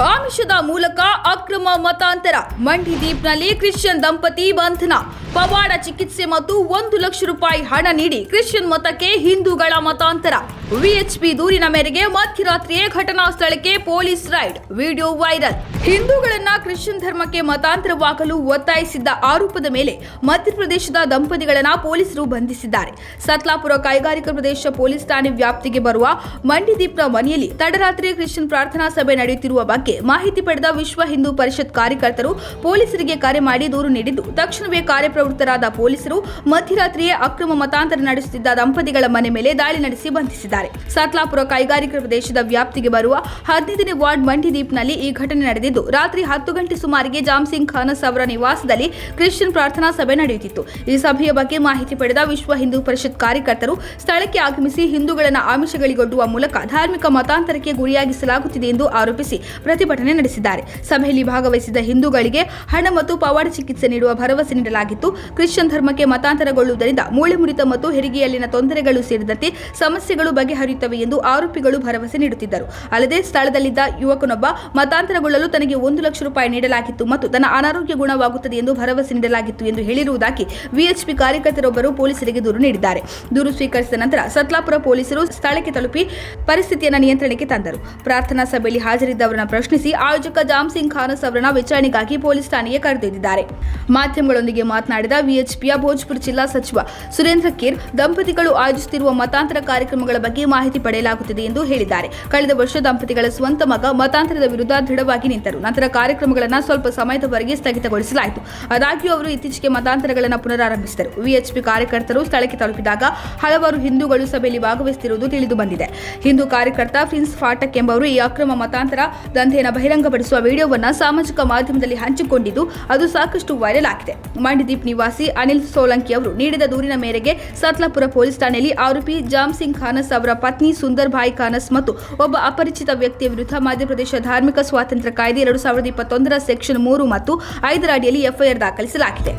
ಆಮಿಷದ ಮೂಲಕ ಅಕ್ರಮ ಮತಾಂತರ. ಮಂಡಿದೀಪ್ನಲ್ಲಿ ಕ್ರಿಶ್ಚಿಯನ್ ದಂಪತಿ ಬಂಧನ. ಪವಾಡ ಚಿಕಿತ್ಸೆ ಮತ್ತು 1 ಲಕ್ಷ ರೂಪಾಯಿ ಹಣ ನೀಡಿ ಕ್ರಿಶ್ಚಿಯನ್ ಮತಕ್ಕೆ ಹಿಂದೂಗಳ ಮತಾಂತರ. ವಿಎಚ್ಪಿ ದೂರಿನ ಮೇರೆಗೆ ಮಧ್ಯರಾತ್ರಿಯೇ ಘಟನಾ ಸ್ಥಳಕ್ಕೆ ಪೊಲೀಸ್ ರೈಡ್. Video viral. ಹಿಂದೂಗಳನ್ನ ಕ್ರಿಶ್ಚಿಯನ್ ಧರ್ಮಕ್ಕೆ ಮತಾಂತರವಾಗಲು ಒತ್ತಾಯಿಸಿದ್ದ ಆರೋಪದ ಮೇಲೆ ಮಧ್ಯಪ್ರದೇಶದ ದಂಪತಿಗಳನ್ನ ಪೊಲೀಸರು ಬಂಧಿಸಿದ್ದಾರೆ. ಸತ್ಲಾಪುರ ಕೈಗಾರಿಕಾ ಪ್ರದೇಶ ಪೊಲೀಸ್ ಠಾಣೆ ವ್ಯಾಪ್ತಿಗೆ ಬರುವ ಮಂಡಿದೀಪ್ನ ಮನೆಯಲ್ಲಿ ತಡರಾತ್ರಿ ಕ್ರಿಶ್ಚಿಯನ್ ಪ್ರಾರ್ಥನಾ ಸಭೆ ನಡೆಯುತ್ತಿರುವ ಬಗ್ಗೆ ಮಾಹಿತಿ ಪಡೆದ ವಿಶ್ವ ಹಿಂದೂ ಪರಿಷತ್ ಕಾರ್ಯಕರ್ತರು ಪೊಲೀಸರಿಗೆ ಕರೆ ಮಾಡಿ ದೂರು ನೀಡಿದ್ದು, ತಕ್ಷಣವೇ ಕಾರ್ಯಪ್ರವೃತ್ತರಾದ ಪೊಲೀಸರು ಮಧ್ಯರಾತ್ರಿಯೇ ಅಕ್ರಮ ಮತಾಂತರ ನಡೆಸುತ್ತಿದ್ದ ದಂಪತಿಗಳ ಮನೆ ಮೇಲೆ ದಾಳಿ ನಡೆಸಿ ಬಂಧಿಸಿದ್ದಾರೆ. ಸತ್ಲಾಪುರ ಕೈಗಾರಿಕಾ ಪ್ರದೇಶದ ವ್ಯಾಪ್ತಿಗೆ ಬರುವ 15ನೇ ವಾರ್ಡ್ ಮಂಡಿದೀಪ್ನಲ್ಲಿ ಈ ಘಟನೆ ನಡೆದಿದ್ದು, ರಾತ್ರಿ 10 ಗಂಟೆ ಸುಮಾರಿಗೆ ಜಾಮ್ಸಿಂಗ್ ಖಾನಸ್ ಅವರ ನಿವಾಸದಲ್ಲಿ ಕ್ರಿಶ್ಚಿಯನ್ ಪ್ರಾರ್ಥನಾ ಸಭೆ ನಡೆಯುತ್ತಿತ್ತು. ಈ ಸಭೆಯ ಬಗ್ಗೆ ಮಾಹಿತಿ ಪಡೆದ ವಿಶ್ವ ಹಿಂದೂ ಪರಿಷತ್ ಕಾರ್ಯಕರ್ತರು ಸ್ಥಳಕ್ಕೆ ಆಗಮಿಸಿ ಹಿಂದೂಗಳನ್ನು ಆಮಿಷಗಳಿಗೊಡ್ಡುವ ಮೂಲಕ ಧಾರ್ಮಿಕ ಮತಾಂತರಕ್ಕೆ ಗುರಿಯಾಗಿಸಲಾಗುತ್ತಿದೆ ಎಂದು ಆರೋಪಿಸಿ ಪ್ರತಿಭಟನೆ ನಡೆಸಿದ್ದಾರೆ. ಸಭೆಯಲ್ಲಿ ಭಾಗವಹಿಸಿದ ಹಿಂದೂಗಳಿಗೆ ಹಣ ಮತ್ತು ಪವಾಡ ಚಿಕಿತ್ಸೆ ನೀಡುವ ಭರವಸೆ ನೀಡಲಾಗಿತ್ತು. ಕ್ರಿಶ್ಚಿಯನ್ ಧರ್ಮಕ್ಕೆ ಮತಾಂತರಗೊಳ್ಳುವುದರಿಂದ ಮೂಳೆ ಮುರಿತ ಮತ್ತು ಹೆರಿಗೆಯಲ್ಲಿನ ತೊಂದರೆಗಳು ಸೇರಿದಂತೆ ಸಮಸ್ಯೆಗಳು ಬಗೆಹರಿಯುತ್ತವೆ ಎಂದು ಆರೋಪಿಗಳು ಭರವಸೆ ನೀಡುತ್ತಿದ್ದರು. ಅಲ್ಲದೆ ಸ್ಥಳದಲ್ಲಿದ್ದ ಯುವಕನೊಬ್ಬ ಮತಾಂತರಗೊಳ್ಳಲು ತನಗೆ 1 ಲಕ್ಷ ರೂಪಾಯಿ ನೀಡಲಾಗಿತ್ತು ಮತ್ತು ತನ್ನ ಅನಾರೋಗ್ಯ ಗುಣವಾಗುತ್ತದೆ ಎಂದು ಭರವಸೆ ನೀಡಲಾಗಿತ್ತು ಎಂದು ಹೇಳಿರುವುದಾಗಿ ವಿಎಚ್ಪಿ ಕಾರ್ಯಕರ್ತರೊಬ್ಬರು ಪೊಲೀಸರಿಗೆ ದೂರು ನೀಡಿದ್ದಾರೆ. ದೂರು ಸ್ವೀಕರಿಸಿದ ನಂತರ ಸತ್ಲಾಪುರ ಪೊಲೀಸರು ಸ್ಥಳಕ್ಕೆ ತಲುಪಿ ಪರಿಸ್ಥಿತಿಯನ್ನು ನಿಯಂತ್ರಣಕ್ಕೆ ತಂದರು. ಪ್ರಾರ್ಥನಾ ಸಭೆಯಲ್ಲಿ ಹಾಜರಿದ್ದವರನ್ನು ಪ್ರಶ್ನಿಸಿ ಆಯೋಜಕ ಜಾಮ್ಸಿಂಗ್ ಖಾನಸ್ ಅವರನ್ನ ವಿಚಾರಣೆಗಾಗಿ ಪೊಲೀಸ್ ಠಾಣೆಗೆ ಕರೆದೊಯ್ದಿದ್ದಾರೆ. ಮಾಧ್ಯಮಗಳೊಂದಿಗೆ ಮಾತನಾಡಿದ ವಿಎಚ್ಪಿಯ ಭೋಜ್ಪುರ ಜಿಲ್ಲಾ ಸಚಿವ ಸುರೇಂದ್ರ ಕೇರ್, ದಂಪತಿಗಳು ಆಯೋಜಿಸುತ್ತಿರುವ ಮತಾಂತರ ಕಾರ್ಯಕ್ರಮಗಳ ಬಗ್ಗೆ ಮಾಹಿತಿ ಪಡೆಯಲಾಗುತ್ತಿದೆ ಎಂದು ಹೇಳಿದ್ದಾರೆ. ಕಳೆದ ವರ್ಷ ದಂಪತಿಗಳ ಸ್ವಂತ ಮಗ ಮತಾಂತರದ ವಿರುದ್ಧ ದೃಢವಾಗಿ ನಿಂತರು. ನಂತರ ಕಾರ್ಯಕ್ರಮಗಳನ್ನು ಸ್ವಲ್ಪ ಸಮಯದವರೆಗೆ ಸ್ಥಗಿತಗೊಳಿಸಲಾಯಿತು. ಆದಾಗ್ಯೂ ಅವರು ಇತ್ತೀಚೆಗೆ ಮತಾಂತರಗಳನ್ನು ಪುನರಾರಂಭಿಸಿದರು. ವಿಎಚ್ಪಿ ಕಾರ್ಯಕರ್ತರು ಸ್ಥಳಕ್ಕೆ ತಲುಪಿದಾಗ ಹಲವಾರು ಹಿಂದೂಗಳು ಸಭೆಯಲ್ಲಿ ಭಾಗವಹಿಸುತ್ತಿರುವುದು ತಿಳಿದು ಬಂದಿದೆ. ಹಿಂದೂ ಕಾರ್ಯಕರ್ತ ಪ್ರಿನ್ಸ್ ಫಾಟಕ್ ಎಂಬವರು ಈ ಅಕ್ರಮ ಮತಾಂತರ ದಂಧೆಯನ್ನು ಬಹಿರಂಗಪಡಿಸುವ ವಿಡಿಯೋವನ್ನು ಸಾಮಾಜಿಕ ಮಾಧ್ಯಮದಲ್ಲಿ ಹಂಚಿಕೊಂಡಿದ್ದು, ಅದು ಸಾಕಷ್ಟು ವೈರಲ್ ಆಗಿದೆ. ಮಂಡಿದೀಪ್ ನಿವಾಸಿ ಅನಿಲ್ ಸೋಲಂಕಿ ಅವರು ನೀಡಿದ ದೂರಿನ ಮೇರೆಗೆ ಸತ್ಲಾಪುರ ಪೊಲೀಸ್ ಠಾಣೆಯಲ್ಲಿ ಆರೋಪಿ ಜಾಮ್ಸಿಂಗ್ ಖಾನಸ್ ಅವರ ಪತ್ನಿ ಸುಂದರ್ ಭಾಯ್ ಖಾನಸ್ ಮತ್ತು ಒಬ್ಬ ಅಪರಿಚಿತ ವ್ಯಕ್ತಿಯ ವಿರುದ್ಧ ಮಧ್ಯಪ್ರದೇಶ ಧಾರ್ಮಿಕ ಸ್ವಾತಂತ್ರ್ಯ ಕಾಯ್ದೆ 2021 ಸೆಕ್ಷನ್ 3 ಮತ್ತು 5 ಅಡಿಯಲ್ಲಿ ಎಫ್ಐಆರ್ ದಾಖಲಿಸಲಾಗಿದೆ.